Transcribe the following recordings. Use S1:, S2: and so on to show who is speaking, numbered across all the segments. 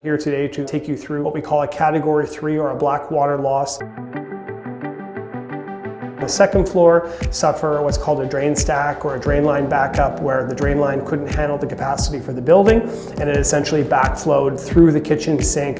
S1: Here today to take you through what we call a Category 3 or a black water loss. The second floor suffer what's called a drain stack or a drain line backup, where the drain line couldn't handle the capacity for the building and it essentially backflowed through the kitchen sink,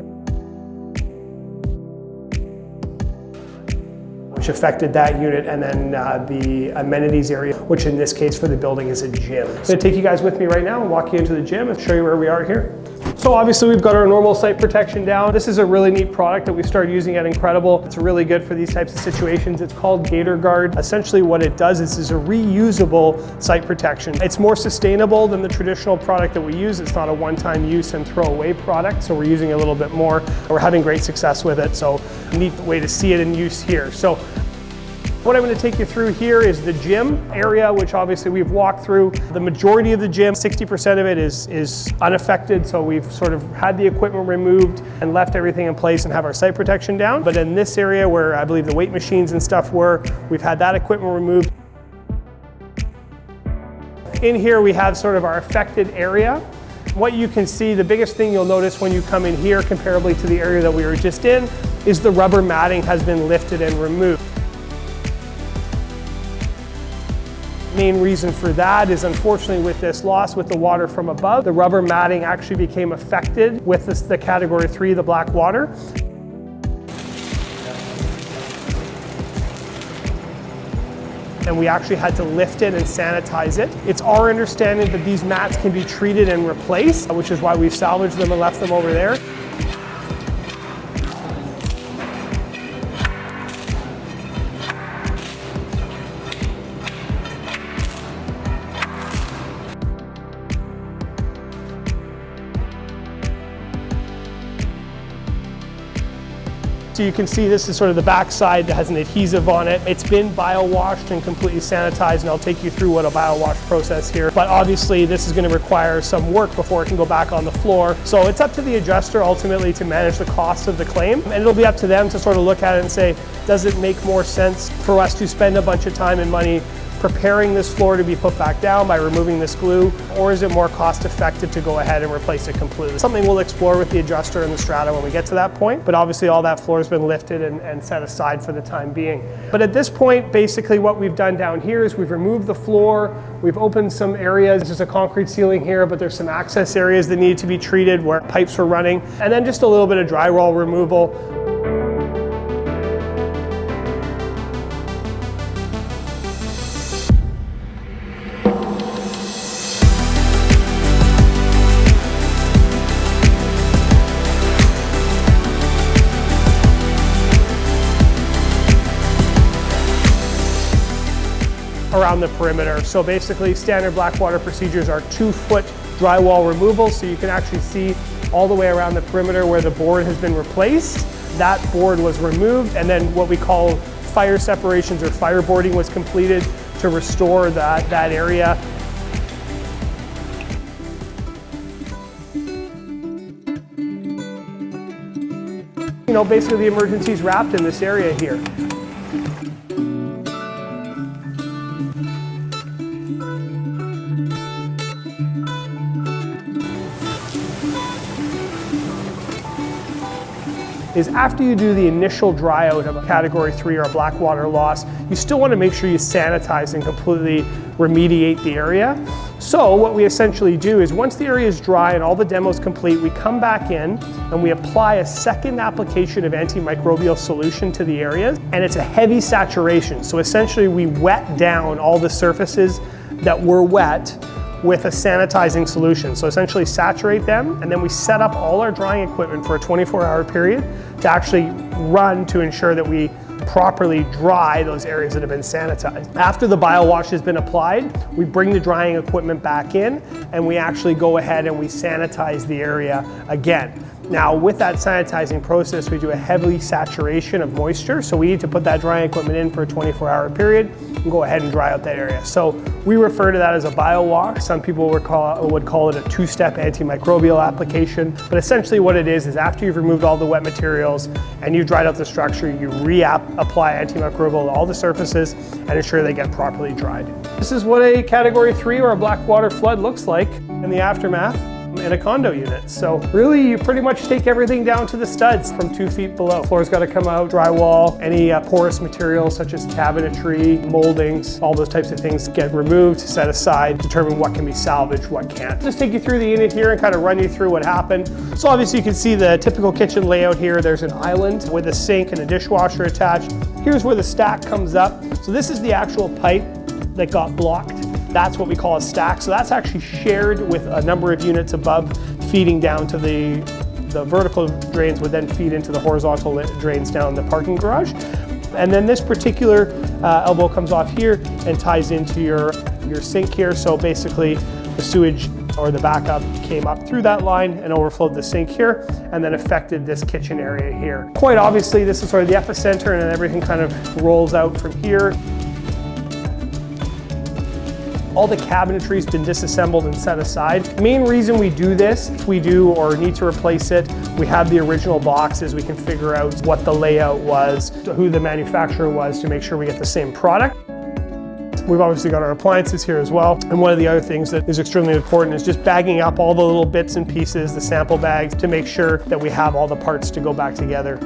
S1: which affected that unit, and then the amenities area, which in this case for the building is a gym. I'm going to take you guys with me right now and walk you into the gym and show you where we are here. So obviously we've got our normal site protection down. This is a really neat product that we started using at Incredible. It's really good for these types of situations. It's called Gator Guard. Essentially what it does is a reusable site protection. It's more sustainable than the traditional product that we use. It's not a one-time use and throw away product, so we're using a little bit more. We're having great success with it, so neat way to see it in use here. So what I'm going to take you through here is the gym area, which obviously we've walked through. The majority of the gym, 60% of it is unaffected, so we've sort of had the equipment removed and left everything in place and have our site protection down. But in this area where I believe the weight machines and stuff were, we've had that equipment removed. In here we have sort of our affected area. What you can see, the biggest thing you'll notice when you come in here comparably to the area that we were just in, is the rubber matting has been lifted and removed. Main reason for that is, unfortunately, with this loss with the water from above, the rubber matting actually became affected with the Category 3, the black water. And we actually had to lift it and sanitize it. It's our understanding that these mats can be treated and replaced, which is why we've salvaged them and left them over there. So you can see this is sort of the back side that has an adhesive on it. It's been bio-washed and completely sanitized, and I'll take you through what a bio-wash process here. But obviously this is going to require some work before it can go back on the floor. So it's up to the adjuster ultimately to manage the cost of the claim, and it'll be up to them to sort of look at it and say, does it make more sense for us to spend a bunch of time and money preparing this floor to be put back down by removing this glue, or is it more cost effective to go ahead and replace it completely? Something we'll explore with the adjuster and the strata when we get to that point, but obviously all that floor has been lifted and set aside for the time being. But at this point, basically what we've done down here is we've removed the floor, we've opened some areas. There's a concrete ceiling here, but there's some access areas that need to be treated where pipes were running, and then just a little bit of drywall removal. Around the perimeter. So basically standard black water procedures are 2-foot drywall removal, so you can actually see all the way around the perimeter where the board has been replaced. That board was removed, and then what we call fire separations or fireboarding was completed to restore that area. You know, basically the emergency is wrapped in this area here. Is after you do the initial dry out of a Category 3 or a black water loss, you still want to make sure you sanitize and completely remediate the area. So what we essentially do is once the area is dry and all the demo is complete, we come back in and we apply a second application of antimicrobial solution to the areas, and it's a heavy saturation. So essentially we wet down all the surfaces that were wet with a sanitizing solution. So essentially saturate them, and then we set up all our drying equipment for a 24-hour period to actually run to ensure that we properly dry those areas that have been sanitized. After the bio-wash has been applied, we bring the drying equipment back in and we actually go ahead and we sanitize the area again. Now with that sanitizing process, we do a heavy saturation of moisture, so we need to put that drying equipment in for a 24-hour period and go ahead and dry out that area. So we refer to that as a bio-wash. Some people would call it a 2-step antimicrobial application, but essentially what it is after you've removed all the wet materials and you've dried out the structure, you apply antimicrobial to all the surfaces and ensure they get properly dried. This is what a Category 3 or a black water flood looks like in the aftermath. in a condo unit. So really, you pretty much take everything down to the studs from 2 feet below. Floor's got to come out, drywall, any porous materials such as cabinetry, moldings, all those types of things get removed, set aside, determine what can be salvaged, what can't. Just take you through the unit here and kind of run you through what happened. So obviously you can see the typical kitchen layout here. There's an island with a sink and a dishwasher attached. Here's where the stack comes up. So this is the actual pipe that got blocked. That's what we call a stack. So that's actually shared with a number of units above, feeding down to the vertical drains would then feed into the horizontal drains down the parking garage. And then this particular elbow comes off here and ties into your sink here. So basically the sewage or the backup came up through that line and overflowed the sink here and then affected this kitchen area here. Quite obviously, this is sort of the epicenter and then everything kind of rolls out from here. All the cabinetry's been disassembled and set aside. The main reason we do this, if we do or need to replace it, we have the original boxes. We can figure out what the layout was, who the manufacturer was to make sure we get the same product. We've obviously got our appliances here as well. And one of the other things that is extremely important is just bagging up all the little bits and pieces, the sample bags, to make sure that we have all the parts to go back together.